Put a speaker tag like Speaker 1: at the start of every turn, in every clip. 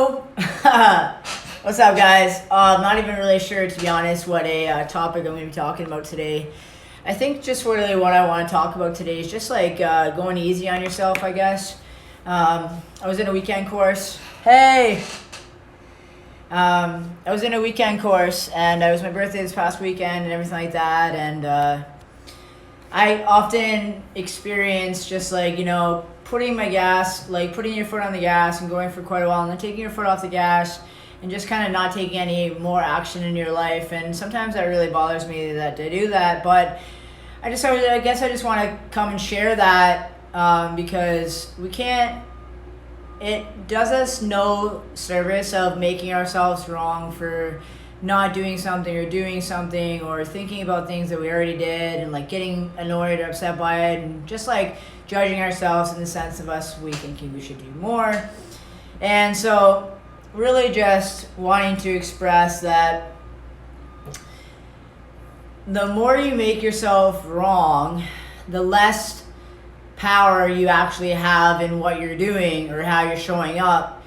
Speaker 1: Yo! What's up, guys? I'm not even really sure, to be honest, what a topic I'm going to be talking about today. I think just really what I want to talk about today is just like going easy on yourself, I guess. I was in a weekend course. Hey! I was in a weekend course, and it was my birthday this past weekend and everything like that, and I often experience just like, putting your foot on the gas and going for quite a while, and then taking your foot off the gas and just kind of not taking any more action in your life. And sometimes that really bothers me that I do that, but I guess I just want to come and share that because it does us no service of making ourselves wrong for not doing something or doing something or thinking about things that we already did and like getting annoyed or upset by it and just like judging ourselves in the sense of us we thinking we should do more. And so really just wanting to express that the more you make yourself wrong, the less power you actually have in what you're doing or how you're showing up.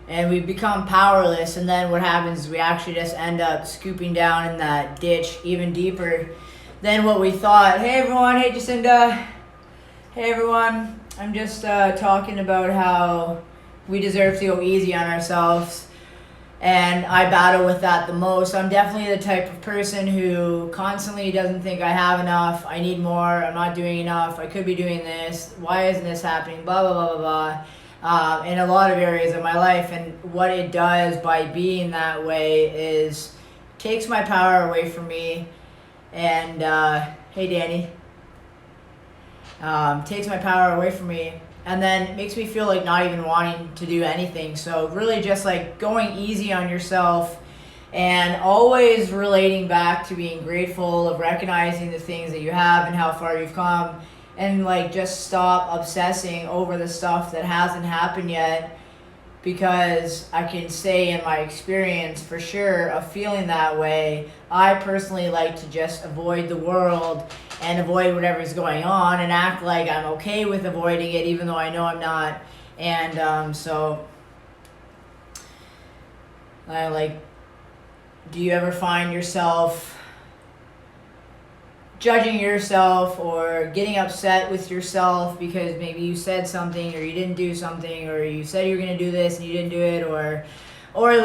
Speaker 1: And we become powerless, and then what happens is we actually just end up scooping down in that ditch even deeper than what we thought. Hey everyone, hey Jacinda. Hey everyone, I'm just talking about how we deserve to go easy on ourselves, and I battle with that the most. I'm definitely the type of person who constantly doesn't think I have enough, I need more, I'm not doing enough, I could be doing this, why isn't this happening, blah, blah, blah, blah, blah. In a lot of areas of my life, and what it does by being that way is takes my power away from me. And hey Danny, takes my power away from me, and then makes me feel like not even wanting to do anything. So really just like going easy on yourself and always relating back to being grateful, of recognizing the things that you have and how far you've come. And like just stop obsessing over the stuff that hasn't happened yet, because I can say in my experience for sure of feeling that way, I personally like to just avoid the world and avoid whatever's going on and act like I'm okay with avoiding it even though I know I'm not. And so I like, do you ever find yourself judging yourself or getting upset with yourself because maybe you said something or you didn't do something, or you said you were going to do this and you didn't do it, or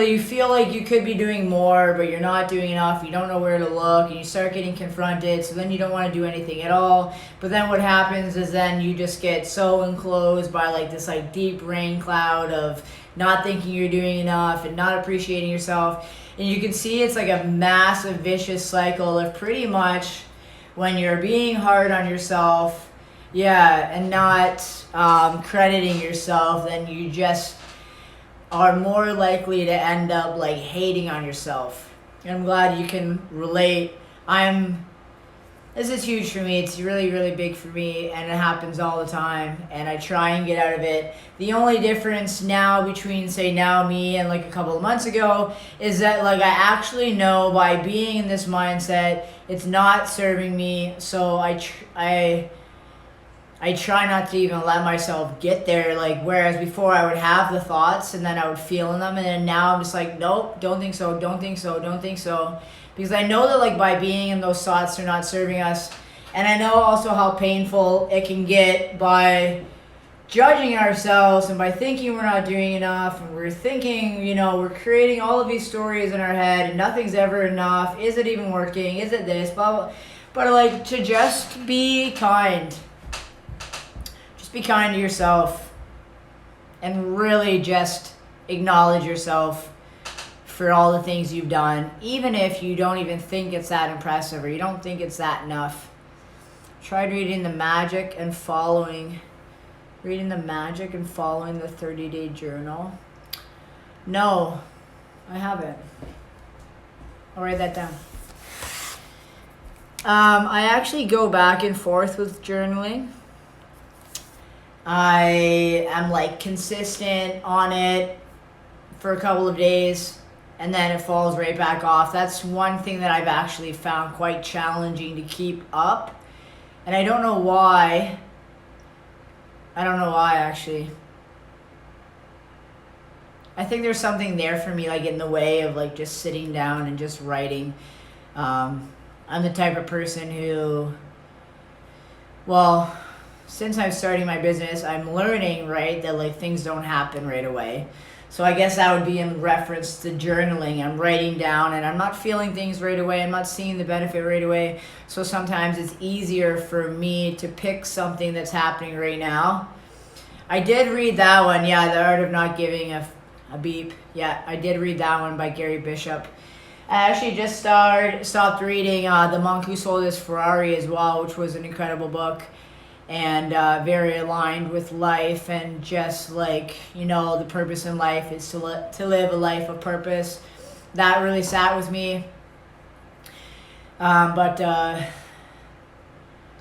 Speaker 1: you feel like you could be doing more but you're not doing enough, you don't know where to look, and you start getting confronted, so then you don't want to do anything at all. But then what happens is then you just get so enclosed by like this like deep rain cloud of not thinking you're doing enough and not appreciating yourself. And you can see it's like a massive vicious cycle of pretty much when you're being hard on yourself, and not crediting yourself, then you just are more likely to end up like hating on yourself. And I'm glad you can relate. This is huge for me. It's really, really big for me, and it happens all the time, and I try and get out of it. The only difference now between, say, now me and like a couple of months ago is that like I actually know by being in this mindset, it's not serving me, so I try not to even let myself get there. Like, whereas before I would have the thoughts and then I would feel in them, and then now I'm just like, nope, don't think so, don't think so, don't think so. Because I know that like by being in those thoughts, they're not serving us. And I know also how painful it can get by judging ourselves and by thinking we're not doing enough, and we're thinking, we're creating all of these stories in our head and nothing's ever enough. Is it even working? Is it this? Blah, blah. But like to just be kind. Just be kind to yourself and really just acknowledge yourself for all the things you've done, even if you don't even think it's that impressive or you don't think it's that enough. Tried reading the magic and following the 30-day journal. No, I haven't. I'll write that down. I actually go back and forth with journaling. I am like consistent on it for a couple of days, and then it falls right back off. That's one thing that I've actually found quite challenging to keep up. And I don't know why. Actually. I think there's something there for me, like in the way of like just sitting down and just writing. I'm the type of person who, well, since I'm starting my business, I'm learning, right, that like things don't happen right away. So I guess that would be in reference to journaling. I'm writing down and I'm not feeling things right away. I'm not seeing the benefit right away. So sometimes it's easier for me to pick something that's happening right now. I did read that one. Yeah, The Art of Not Giving a Beep. Yeah, I did read that one by Gary Bishop. I actually just stopped reading The Monk Who Sold His Ferrari as well, which was an incredible book and very aligned with life, and just like, you know, the purpose in life is to live a life of purpose. That really sat with me. But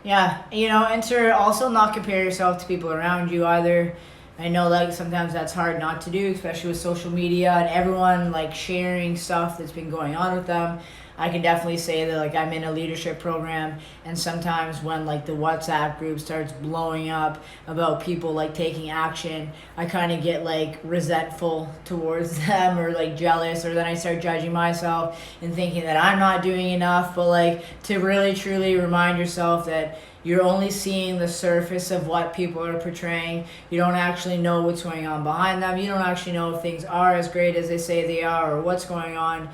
Speaker 1: yeah, you know, and to also not compare yourself to people around you either. I know like sometimes that's hard not to do, especially with social media and everyone like sharing stuff that's been going on with them. I can definitely say that like I'm in a leadership program, and sometimes when like the WhatsApp group starts blowing up about people like taking action, I kind of get like resentful towards them or like jealous, or then I start judging myself and thinking that I'm not doing enough. But like to really truly remind yourself that you're only seeing the surface of what people are portraying. You don't actually know what's going on behind them. You don't actually know if things are as great as they say they are or what's going on.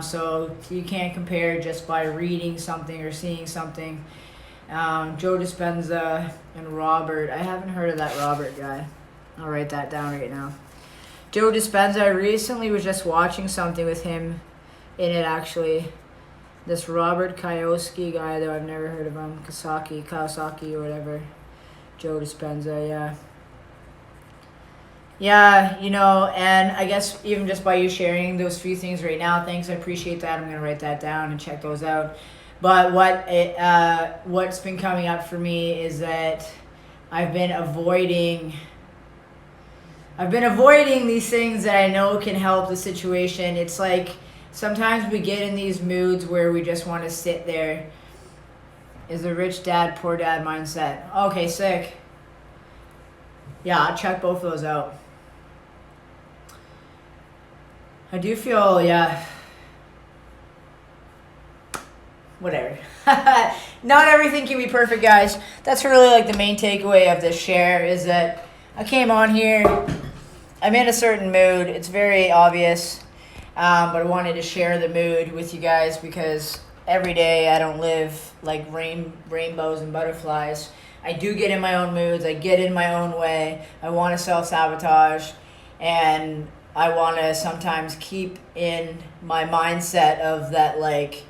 Speaker 1: So you can't compare just by reading something or seeing something. Joe Dispenza and Robert. I haven't heard of that Robert guy. I'll write that down right now. Joe Dispenza, I recently was just watching something with him in it actually. This Robert Kiyosaki guy, though, I've never heard of him. Kawasaki or whatever. Joe Dispenza, yeah. Yeah, you know, and I guess even just by you sharing those few things right now, thanks, I appreciate that. I'm going to write that down and check those out. But what's been coming up for me is that I've been avoiding these things that I know can help the situation. It's like sometimes we get in these moods where we just want to sit there. Is the rich dad, poor dad mindset. Okay, sick. Yeah, I'll check both of those out. I do feel, yeah, whatever. Not everything can be perfect, guys. That's really like the main takeaway of this share, is that I came on here, I'm in a certain mood. It's very obvious, but I wanted to share the mood with you guys because every day I don't live like rainbows and butterflies. I do get in my own moods. I get in my own way. I want to self-sabotage, and I want to sometimes keep in my mindset of that, like,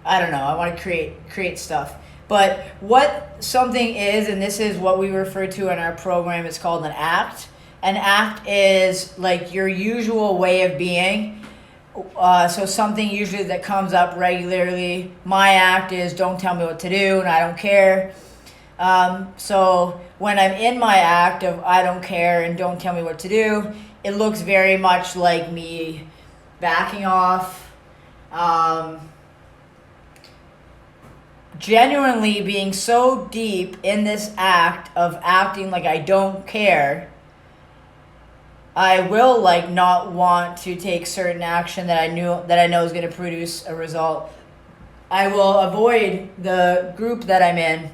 Speaker 1: I don't know, I want to create stuff. But what something is, and this is what we refer to in our program, it's called an act. An act is like your usual way of being. So something usually that comes up regularly. My act is don't tell me what to do, and I don't care. So when I'm in my act of I don't care and don't tell me what to do, it looks very much like me backing off, genuinely being so deep in this act of acting like I don't care. I will like not want to take certain action that I know is going to produce a result. I will avoid the group that I'm in.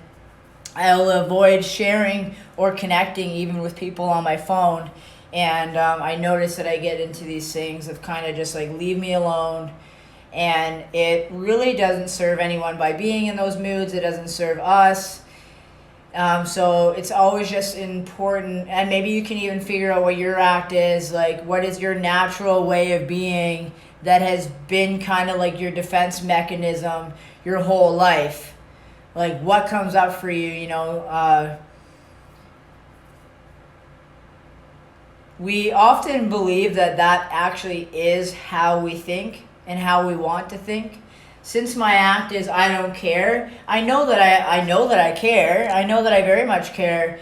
Speaker 1: I'll avoid sharing or connecting even with people on my phone. And I notice that I get into these things of kind of just like leave me alone. And it really doesn't serve anyone by being in those moods. It doesn't serve us. So it's always just important, and maybe you can even figure out what your act is, like what is your natural way of being that has been kind of like your defense mechanism your whole life. Like what comes up for you, you know. We often believe that actually is how we think and how we want to think. Since my act is I don't care, I know that I care. I know that I very much care.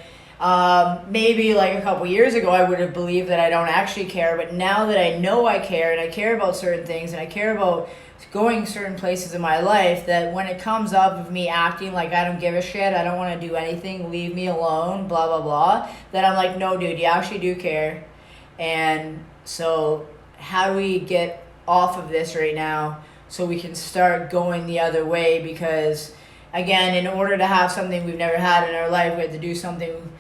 Speaker 1: Maybe like a couple years ago I would have believed that I don't actually care, but now that I know I care and I care about certain things and I care about going certain places in my life, that when it comes up of me acting like I don't give a shit, I don't want to do anything, leave me alone, blah, blah, blah, that I'm like, no, dude, you actually do care. And so how do we get off of this right now so we can start going the other way? Because again, in order to have something we've never had in our life, we have to do something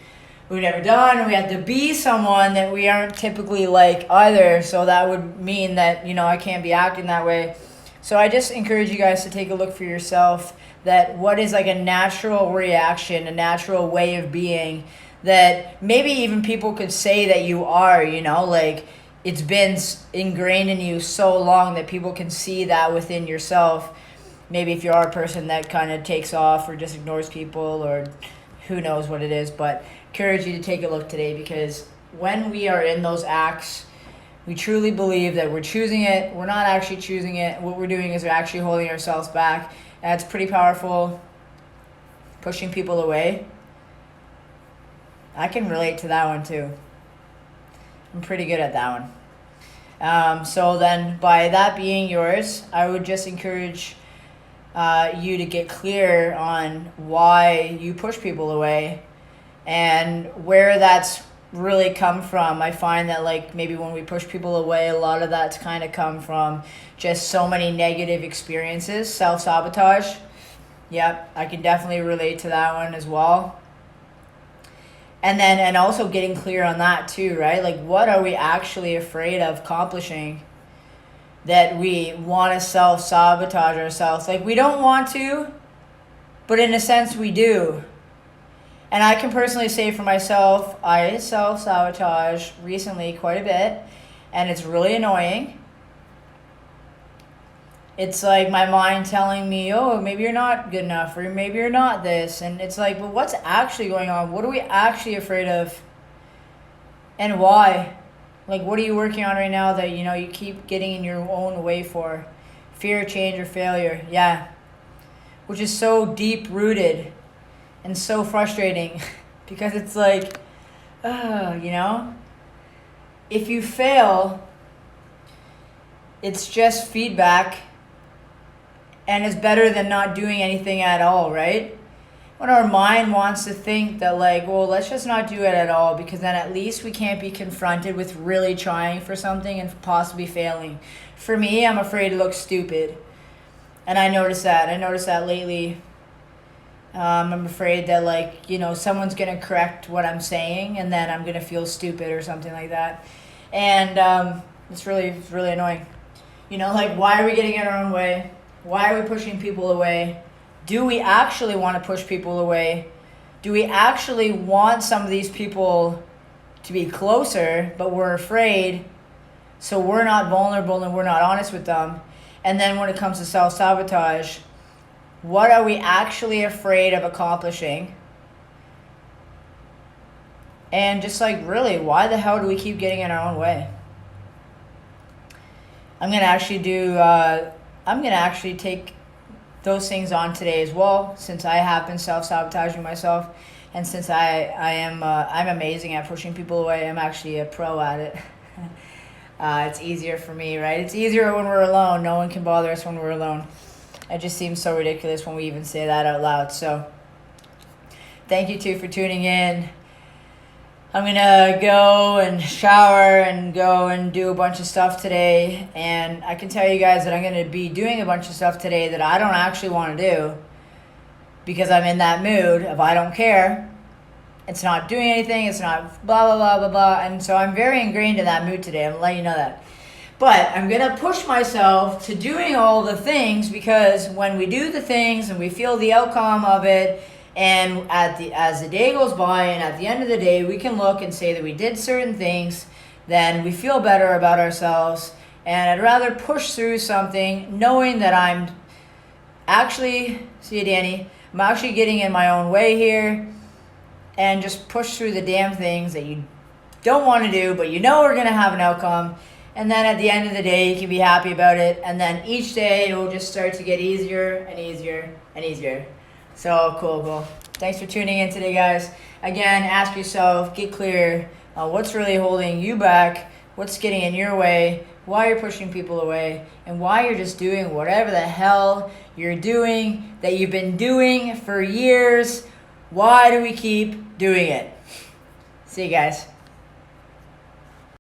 Speaker 1: we've never done, and we have to be someone that we aren't typically like either. So that would mean that, I can't be acting that way. So I just encourage you guys to take a look for yourself, that what is like a natural reaction, a natural way of being that maybe even people could say that you are, like it's been ingrained in you so long that people can see that within yourself. Maybe if you are a person that kind of takes off or just ignores people, or who knows what it is, but encourage you to take a look today, because when we are in those acts, we truly believe that we're choosing it. We're not actually choosing it. What we're doing is we're actually holding ourselves back. And it's pretty powerful. Pushing people away. I can relate to that one too. I'm pretty good at that one. So then by that being yours, I would just encourage you to get clear on why you push people away and where that's really come from. I find that like maybe when we push people away, a lot of that's kind of come from just so many negative experiences, self-sabotage. Yep, I can definitely relate to that one as well. And also getting clear on that too, right? Like, what are we actually afraid of accomplishing that we want to self-sabotage ourselves? Like, we don't want to, but in a sense we do. And I can personally say for myself, I self-sabotage recently quite a bit, and it's really annoying. It's like my mind telling me, oh, maybe you're not good enough, or maybe you're not this. And it's like, well, what's actually going on? What are we actually afraid of? And why? Like, what are you working on right now that, you keep getting in your own way for? Fear, change, or failure. Yeah. Which is so deep-rooted and so frustrating because it's like, if you fail, it's just feedback. And it's better than not doing anything at all, right? When our mind wants to think that like, well, let's just not do it at all, because then at least we can't be confronted with really trying for something and possibly failing. For me, I'm afraid to look stupid. And I notice that. Lately. I'm afraid that like, someone's going to correct what I'm saying and then I'm going to feel stupid or something like that. And it's really annoying. Like, why are we getting in our own way? Why are we pushing people away? Do we actually want to push people away? Do we actually want some of these people to be closer, but we're afraid, so we're not vulnerable and we're not honest with them? And then when it comes to self-sabotage, what are we actually afraid of accomplishing? And just like, really, why the hell do we keep getting in our own way? I'm going to actually take those things on today as well, since I have been self-sabotaging myself, and since I'm amazing at pushing people away. I'm actually a pro at it. It's easier for me, right? It's easier when we're alone. No one can bother us when we're alone. It just seems so ridiculous when we even say that out loud. So thank you too for tuning in. I'm going to go and shower and go and do a bunch of stuff today. And I can tell you guys that I'm going to be doing a bunch of stuff today that I don't actually want to do, because I'm in that mood of I don't care. It's not doing anything. It's not blah, blah, blah, blah, blah. And so I'm very ingrained in that mood today. I'm going to let you know that. But I'm going to push myself to doing all the things, because when we do the things and we feel the outcome of it, and as the day goes by and at the end of the day, we can look and say that we did certain things, then we feel better about ourselves. And I'd rather push through something knowing that I'm actually, see you, Danny, I'm actually getting in my own way here, and just push through the damn things that you don't want to do, but are going to have an outcome. And then at the end of the day, you can be happy about it. And then each day, it will just start to get easier and easier and easier. So cool. Thanks for tuning in today, guys. Again, ask yourself, get clear on what's really holding you back, what's getting in your way, why you're pushing people away, and why you're just doing whatever the hell you're doing that you've been doing for years. Why do we keep doing it? See you guys.